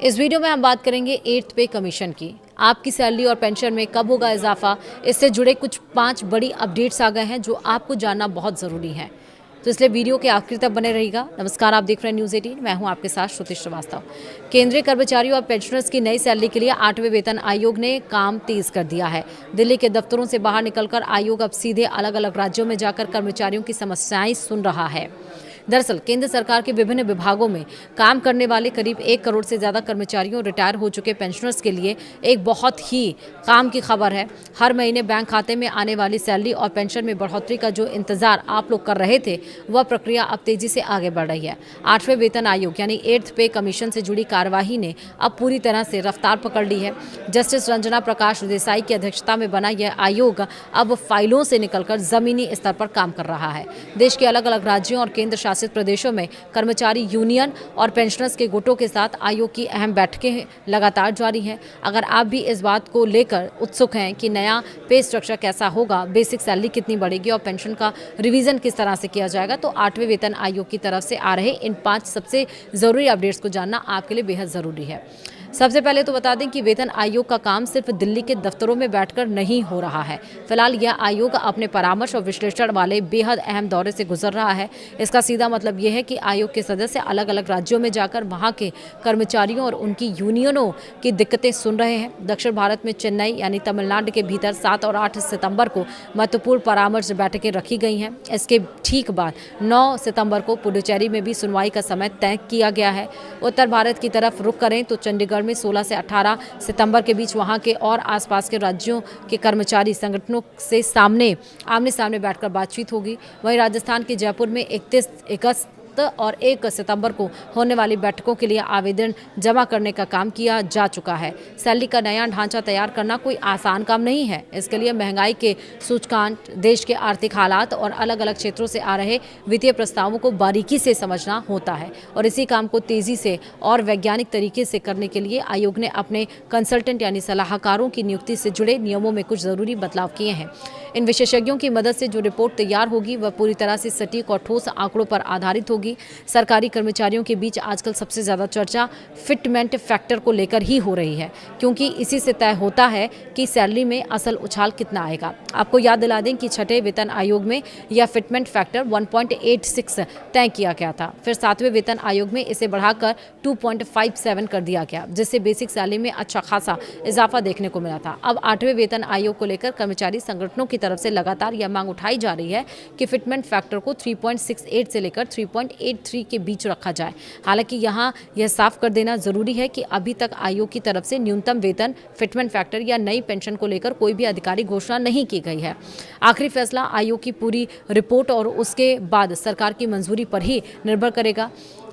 इस वीडियो में हम बात करेंगे 8th पे कमीशन की। आपकी सैलरी और पेंशन में कब होगा इजाफा, इससे जुड़े कुछ 5 बड़ी अपडेट्स आ गए हैं जो आपको जानना बहुत ज़रूरी है। तो इसलिए वीडियो के आखिर तक बने रहिएगा। नमस्कार, आप देख रहे हैं न्यूज़ 18। मैं हूं आपके साथ श्रुति श्रीवास्तव। केंद्रीय कर्मचारियों और पेंशनर्स की नई सैलरी के लिए 8वें वेतन आयोग ने काम तेज कर दिया है। दिल्ली के दफ्तरों से बाहर निकलकर आयोग अब सीधे अलग अलग राज्यों में जाकर कर्मचारियों की समस्याएं सुन रहा है। दरअसल केंद्र सरकार के विभिन्न विभागों में काम करने वाले करीब 1 करोड़ से ज़्यादा कर्मचारियों और रिटायर हो चुके पेंशनर्स के लिए एक बहुत ही काम की खबर है। हर महीने बैंक खाते में आने वाली सैलरी और पेंशन में बढ़ोतरी का जो इंतजार आप लोग कर रहे थे, वह प्रक्रिया अब तेजी से आगे बढ़ रही है। 8वें वेतन आयोग यानी 8th पे कमीशन से जुड़ी कार्यवाही ने अब पूरी तरह से रफ्तार पकड़ ली है। जस्टिस रंजना प्रकाश देसाई की अध्यक्षता में बना यह आयोग अब फाइलों से निकलकर जमीनी स्तर पर काम कर रहा है। देश के अलग अलग राज्यों और केंद्र शासित प्रदेशों में कर्मचारी यूनियन और पेंशनर्स के गुटों के साथ आयोग की अहम बैठकें लगातार जारी हैं। अगर आप भी इस बात को लेकर उत्सुक हैं कि नया पे स्ट्रक्चर कैसा होगा, बेसिक सैलरी कितनी बढ़ेगी और पेंशन का रिवीजन किस तरह से किया जाएगा, तो 8वें वेतन आयोग की तरफ से आ रहे इन 5 सबसे जरूरी अपडेट्स को जानना आपके लिए बेहद जरूरी है। सबसे पहले तो बता दें कि वेतन आयोग का काम सिर्फ दिल्ली के दफ्तरों में बैठकर नहीं हो रहा है। फिलहाल यह आयोग अपने परामर्श और विश्लेषण वाले बेहद अहम दौरे से गुजर रहा है। इसका सीधा मतलब यह है कि आयोग के सदस्य अलग अलग राज्यों में जाकर वहां के कर्मचारियों और उनकी यूनियनों की दिक्कतें सुन रहे हैं। दक्षिण भारत में चेन्नई यानी तमिलनाडु के भीतर 7 और 8 सितंबर को महत्वपूर्ण परामर्श बैठकें रखी गई हैं। इसके ठीक बाद 9 सितंबर को पुडुचेरी में भी सुनवाई का समय तय किया गया है। उत्तर भारत की तरफ रुख करें तो चंडीगढ़ में 16 से 18 सितंबर के बीच वहां के और आसपास के राज्यों के कर्मचारी संगठनों से आमने सामने बैठकर बातचीत होगी। वहीं राजस्थान के जयपुर में 31 अगस्त और 1 सितंबर को होने वाली बैठकों के लिए आवेदन जमा करने का काम किया जा चुका है। सैलरी का नया ढांचा तैयार करना कोई आसान काम नहीं है। इसके लिए महंगाई के सूचकांक, देश के आर्थिक हालात और अलग अलग क्षेत्रों से आ रहे वित्तीय प्रस्तावों को बारीकी से समझना होता है और इसी काम को तेजी से और वैज्ञानिक तरीके से करने के लिए आयोग ने अपने कंसल्टेंट यानी सलाहकारों की नियुक्ति से जुड़े नियमों में कुछ जरूरी बदलाव किए हैं। इन विशेषज्ञों की मदद से जो रिपोर्ट तैयार होगी वह पूरी तरह से सटीक और ठोस आंकड़ों पर आधारित होगी। सरकारी कर्मचारियों के बीच आजकल सबसे ज्यादा चर्चा फिटमेंट फैक्टर को लेकर ही हो रही है, क्योंकि इसी से तय होता है कि सैलरी में असल उछाल कितना आएगा। आपको याद दिला दें कि 6ठे वेतन आयोग में यह फिटमेंट फैक्टर 1.86 तय किया गया था। फिर 7वें वेतन आयोग में इसे बढ़ाकर 2.57 कर दिया गया, जिससे बेसिक सैलरी में अच्छा खासा इजाफा देखने को मिला था। अब 8वें वेतन आयोग को लेकर कर्मचारी संगठनों की तरफ से लगातार यह मांग उठाई जा रही है कि फिटमेंट फैक्टर को 3.68 से लेकर 3.83 के बीच रखा जाए। हालांकि यहाँ यह साफ कर देना जरूरी है कि अभी तक आयोग की तरफ से न्यूनतम वेतन, फिटमेंट फैक्टर या नई पेंशन को लेकर कोई भी आधिकारिक घोषणा नहीं की गई है। आखिरी फैसला आयोग की पूरी रिपोर्ट और उसके बाद सरकार की मंजूरी पर ही निर्भर करेगा।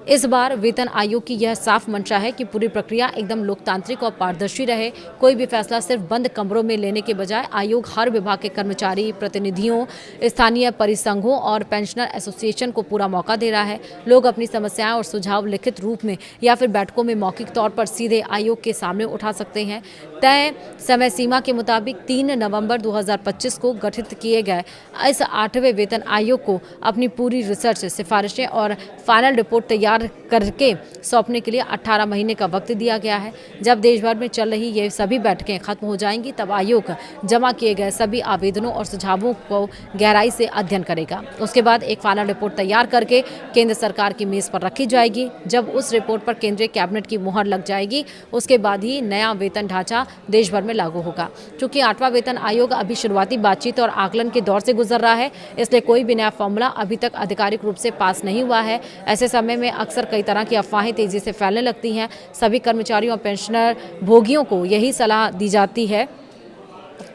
इस बार वेतन आयोग की यह साफ मंशा है कि पूरी प्रक्रिया एकदम लोकतांत्रिक और पारदर्शी रहे। कोई भी फैसला सिर्फ बंद कमरों में लेने के बजाय आयोग हर विभाग के कर्मचारी प्रतिनिधियों, स्थानीय परिसंघों और पेंशनर एसोसिएशन को पूरा मौका दे रहा है। लोग अपनी समस्याएं और सुझाव लिखित रूप में या फिर बैठकों में मौखिक तौर पर सीधे आयोग के सामने उठा सकते हैं। तय समय सीमा के मुताबिक 3 नवंबर 2025 को गठित किए गए इस 8वें वेतन आयोग को अपनी पूरी रिसर्च, सिफारिशें और फाइनल रिपोर्ट तैयार करके सौंपने के लिए 18 महीने का वक्त दिया गया है। जब देश भर में चल रही ये सभी बैठकें खत्म हो जाएंगी, तब आयोग जमा किए गए सभी आवेदनों और सुझावों को गहराई से अध्ययन करेगा। उसके बाद एक फाइनल रिपोर्ट तैयार करके केंद्र सरकार की मेज पर रखी जाएगी। जब उस रिपोर्ट पर केंद्रीय कैबिनेट की मुहर लग जाएगी, उसके बाद ही नया वेतन ढांचा देश भर में लागू होगा। क्योंकि 8वां वेतन आयोग अभी शुरुआती बातचीत और आकलन के दौर से गुजर रहा है, इसलिए कोई भी नया फॉर्मूला अभी तक आधिकारिक रूप से पास नहीं हुआ है। ऐसे समय में अक्सर कई तरह की अफवाहें तेजी से फैलने लगती हैं। सभी कर्मचारियों और पेंशनर भोगियों को यही सलाह दी जाती है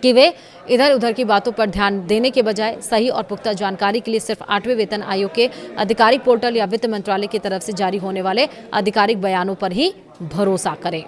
कि वे इधर उधर की बातों पर ध्यान देने के बजाय सही और पुख्ता जानकारी के लिए सिर्फ 8वें वेतन आयोग के आधिकारिक पोर्टल या वित्त मंत्रालय की तरफ से जारी होने वाले आधिकारिक बयानों पर ही भरोसा करें।